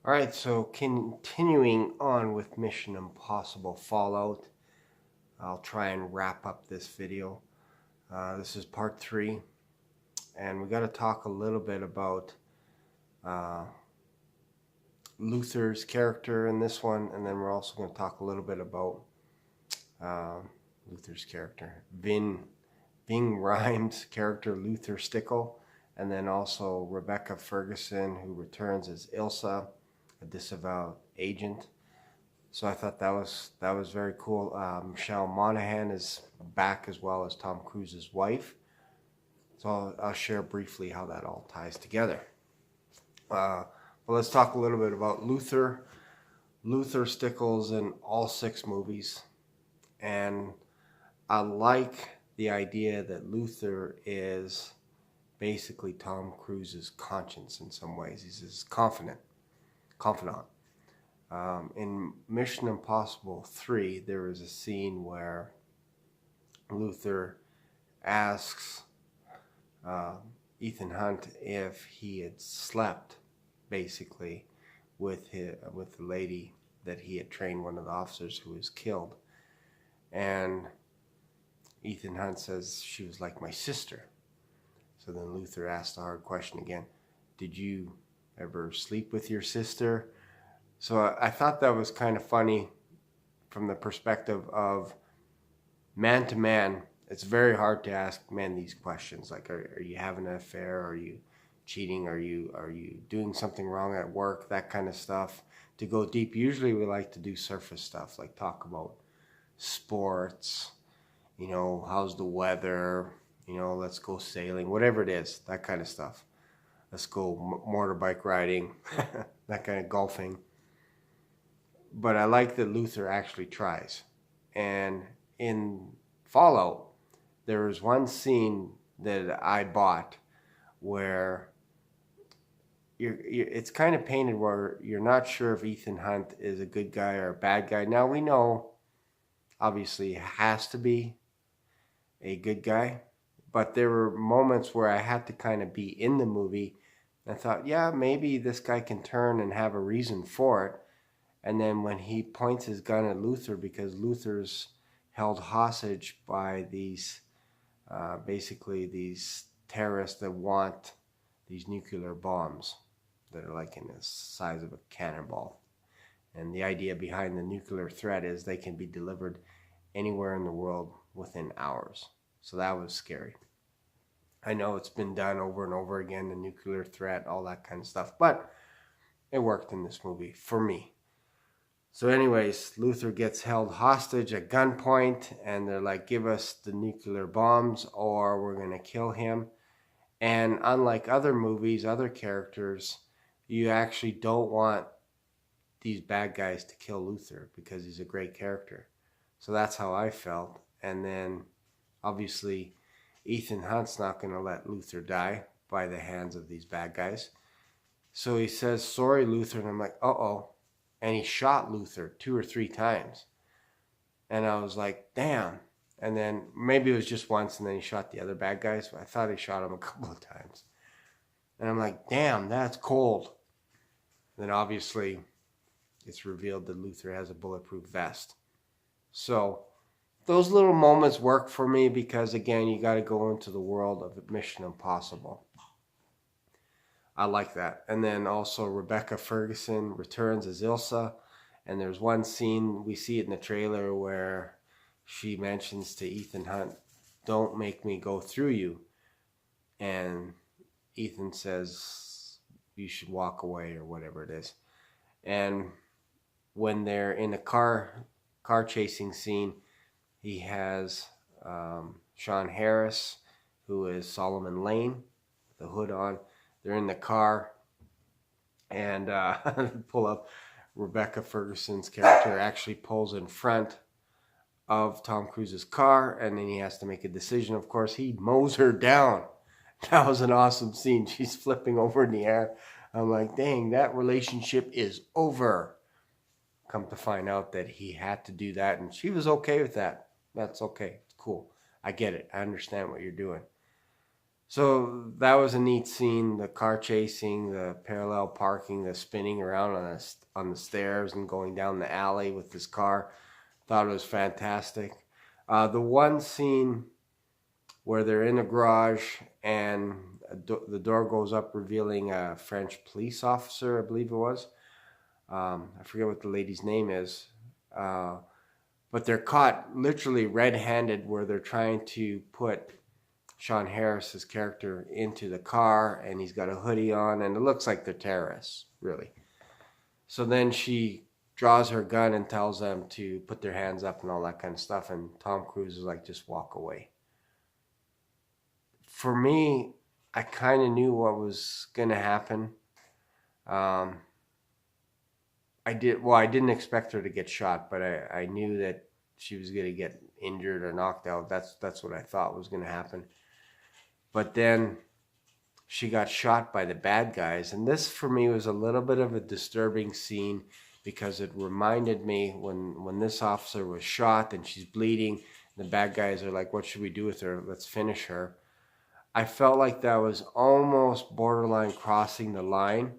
All right, so continuing on with Mission Impossible Fallout, I'll try and wrap up this video. This is part 3, and we got to talk a little bit about uh, Luther's character in this one, and then we're also going to talk a little bit about uh, Luther's character, Ving Rhames' character, Luther Stickle, and then also Rebecca Ferguson, who returns as Ilsa, a disavowed agent. So I thought that was very cool. Michelle Monaghan is back as well as Tom Cruise's wife. So I'll share briefly how that all ties together. But let's talk a little bit about Luther. Luther Stickles in all 6 movies. And I like the idea that Luther is basically Tom Cruise's conscience in some ways. He's his confidant. In Mission Impossible 3, there is a scene where Luther asks Ethan Hunt if he had slept, basically, with the lady that he had trained, one of the officers who was killed. And Ethan Hunt says she was like my sister. So then Luther asked the hard question again, did you ever sleep with your sister? So I thought that was kind of funny from the perspective of man to man. It's very hard to ask men these questions, like, are you having an affair? Are you cheating? Are you doing something wrong at work? That kind of stuff. To go deep, usually we like to do surface stuff, like talk about sports, how's the weather, let's go sailing, whatever it is, that kind of stuff. Let's go motorbike riding, that kind of golfing. But I like that Luther actually tries. And in Fallout, there was one scene that I bought where it's kind of painted where you're not sure if Ethan Hunt is a good guy or a bad guy. Now we know, obviously, he has to be a good guy. But there were moments where I had to kind of be in the movie. And I thought, yeah, maybe this guy can turn and have a reason for it. And then when he points his gun at Luther, because Luther's held hostage by these, basically these terrorists that want these nuclear bombs that are like in the size of a cannonball. And the idea behind the nuclear threat is they can be delivered anywhere in the world within hours. So that was scary. I know it's been done over and over again, the nuclear threat, all that kind of stuff, but it worked in this movie for me. So anyways, Luther gets held hostage at gunpoint, and they're like, give us the nuclear bombs or we're going to kill him. And unlike other movies, other characters, you actually don't want these bad guys to kill Luther because he's a great character. So that's how I felt. And then, obviously, Ethan Hunt's not going to let Luther die by the hands of these bad guys. So he says, sorry, Luther. And I'm like, uh-oh. And he shot Luther 2 or 3 times. And I was like, damn. And then maybe it was just once, and then he shot the other bad guys. But I thought he shot him a couple of times. And I'm like, damn, that's cold. And then obviously it's revealed that Luther has a bulletproof vest. So those little moments work for me because, again, you got to go into the world of Mission Impossible. I like that. And then also Rebecca Ferguson returns as Ilsa. And there's one scene, we see it in the trailer, where she mentions to Ethan Hunt, don't make me go through you. And Ethan says, you should walk away or whatever it is. And when they're in a car chasing scene, he has Sean Harris, who is Solomon Lane, with the hood on. They're in the car, and pull up. Rebecca Ferguson's character actually pulls in front of Tom Cruise's car, and then he has to make a decision. Of course, he mows her down. That was an awesome scene. She's flipping over in the air. I'm like, dang, that relationship is over. Come to find out that he had to do that, and she was okay with that. That's okay. It's cool. I get it. I understand what you're doing. So that was a neat scene. The car chasing, the parallel parking, the spinning around on the stairs and going down the alley with this car. Thought it was fantastic. The one scene where they're in a garage and the door goes up, revealing a French police officer, I believe it was. I forget what the lady's name is. But they're caught literally red-handed, where they're trying to put Sean Harris's character into the car, and he's got a hoodie on, and it looks like they're terrorists, really. So then she draws her gun and tells them to put their hands up and all that kind of stuff, and Tom Cruise is like, just walk away. For me, I kind of knew what was going to happen. I didn't expect her to get shot, but I knew that she was going to get injured or knocked out. That's what I thought was going to happen. But then she got shot by the bad guys. And this, for me, was a little bit of a disturbing scene, because it reminded me when this officer was shot and she's bleeding, the bad guys are like, what should we do with her? Let's finish her. I felt like that was almost borderline crossing the line,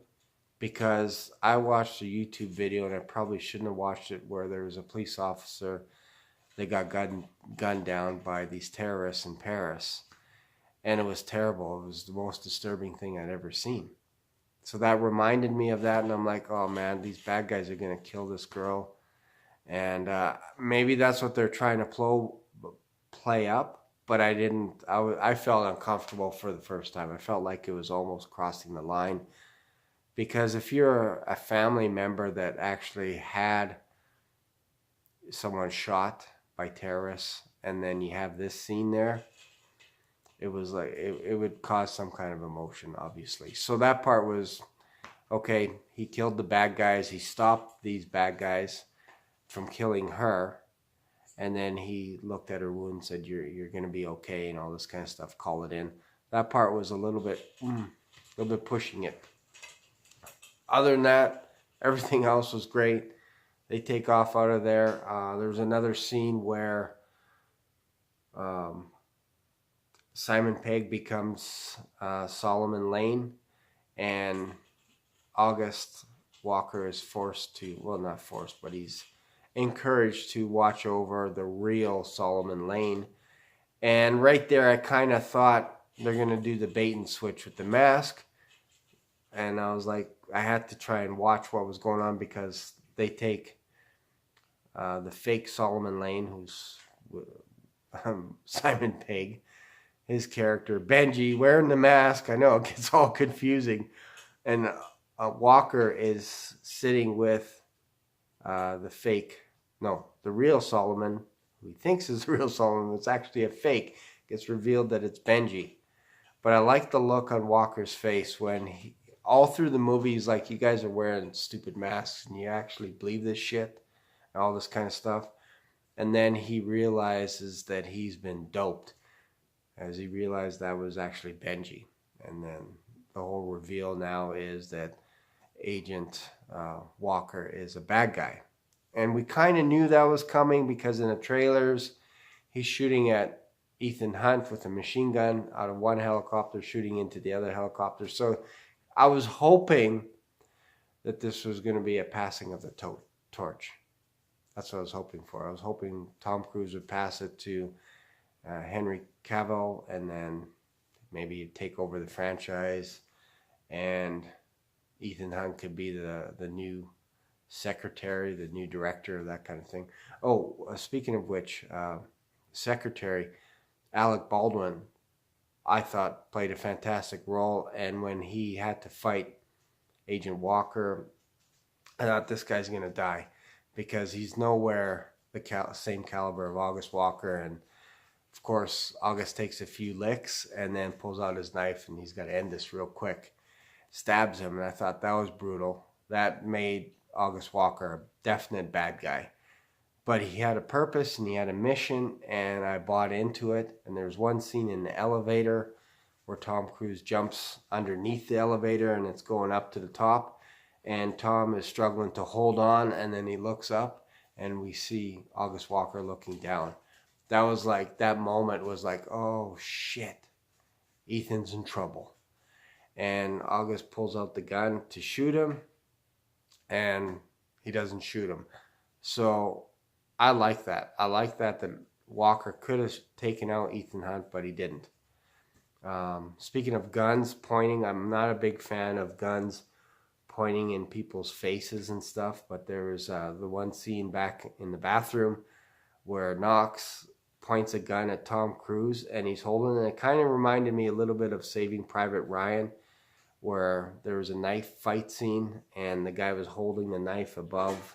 because I watched a YouTube video, and I probably shouldn't have watched it, where there was a police officer that got gunned down by these terrorists in Paris. And it was terrible. It was the most disturbing thing I'd ever seen. So that reminded me of that, and I'm like, oh man, these bad guys are going to kill this girl. And maybe that's what they're trying to play up. But I felt uncomfortable for the first time. I felt like it was almost crossing the line. Because if you're a family member that actually had someone shot by terrorists, and then you have this scene there, it was like, it would cause some kind of emotion, obviously. So that part was, okay, he killed the bad guys. He stopped these bad guys from killing her. And then he looked at her wound and said, you're going to be okay, and all this kind of stuff, call it in. That part was a little bit pushing it. Other than that, everything else was great. They take off out of there. There was another scene where Simon Pegg becomes Solomon Lane, and August Walker is not forced, but he's encouraged to watch over the real Solomon Lane. And right there, I kind of thought they're going to do the bait and switch with the mask. And I was like, I had to try and watch what was going on, because they take the fake Solomon Lane, who's Simon Pegg, his character, Benji, wearing the mask. I know it gets all confusing. And Walker is sitting with the real Solomon, who he thinks is the real Solomon. It's actually a fake. It gets revealed that it's Benji. But I like the look on Walker's face when all through the movie, he's like, you guys are wearing stupid masks, and you actually believe this shit, and all this kind of stuff. And then he realizes that he's been doped, as he realized that was actually Benji. And then the whole reveal now is that Agent Walker is a bad guy. And we kind of knew that was coming, because in the trailers, he's shooting at Ethan Hunt with a machine gun out of one helicopter, shooting into the other helicopter. So I was hoping that this was going to be a passing of the torch. That's what I was hoping for. I was hoping Tom Cruise would pass it to Henry Cavill, and then maybe take over the franchise, and Ethan Hunt could be the new secretary, the new director, that kind of thing. Oh, speaking of which, secretary Alec Baldwin, I thought, played a fantastic role. And when he had to fight Agent Walker, I thought, this guy's going to die, because he's nowhere the same caliber of August Walker. And of course, August takes a few licks and then pulls out his knife, and he's got to end this real quick. Stabs him, and I thought that was brutal. That made August Walker a definite bad guy. But he had a purpose, and he had a mission, and I bought into it. And there's one scene in the elevator where Tom Cruise jumps underneath the elevator, and it's going up to the top. And Tom is struggling to hold on, and then he looks up, and we see August Walker looking down. That moment was like, oh shit. Ethan's in trouble. And August pulls out the gun to shoot him, and he doesn't shoot him. So I like that. I like that Walker could have taken out Ethan Hunt, but he didn't. Speaking of guns pointing, I'm not a big fan of guns pointing in people's faces and stuff, but there was the one scene back in the bathroom where Knox points a gun at Tom Cruise and he's holding it. It kind of reminded me a little bit of Saving Private Ryan, where there was a knife fight scene and the guy was holding the knife above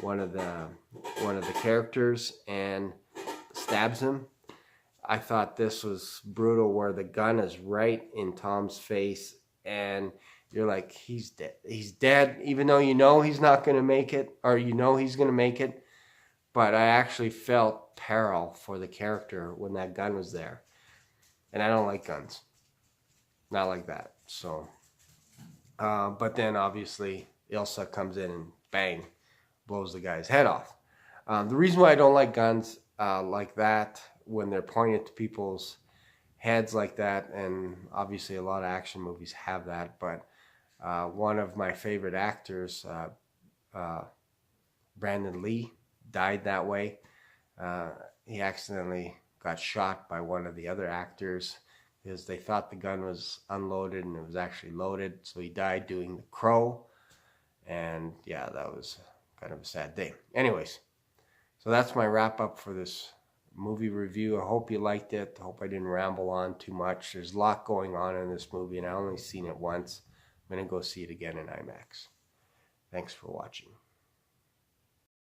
one of the characters and stabs him. I thought this was brutal, where the gun is right in Tom's face and you're like, he's dead. He's dead, even though you know he's not going to make it, or you know he's going to make it. But I actually felt peril for the character when that gun was there. And I don't like guns. Not like that. So, but then obviously Ilsa comes in and bang, blows the guy's head off. The reason why I don't like guns like that, when they're pointed to people's heads like that, and obviously a lot of action movies have that, but one of my favorite actors, Brandon Lee, died that way. He accidentally got shot by one of the other actors because they thought the gun was unloaded and it was actually loaded, so he died doing The Crow. And yeah, that was kind of a sad day. Anyways, so that's my wrap up for this movie review. I hope you liked it. I hope I didn't ramble on too much. There's a lot going on in this movie, and I only seen it once. I'm going to go see it again in IMAX. Thanks for watching.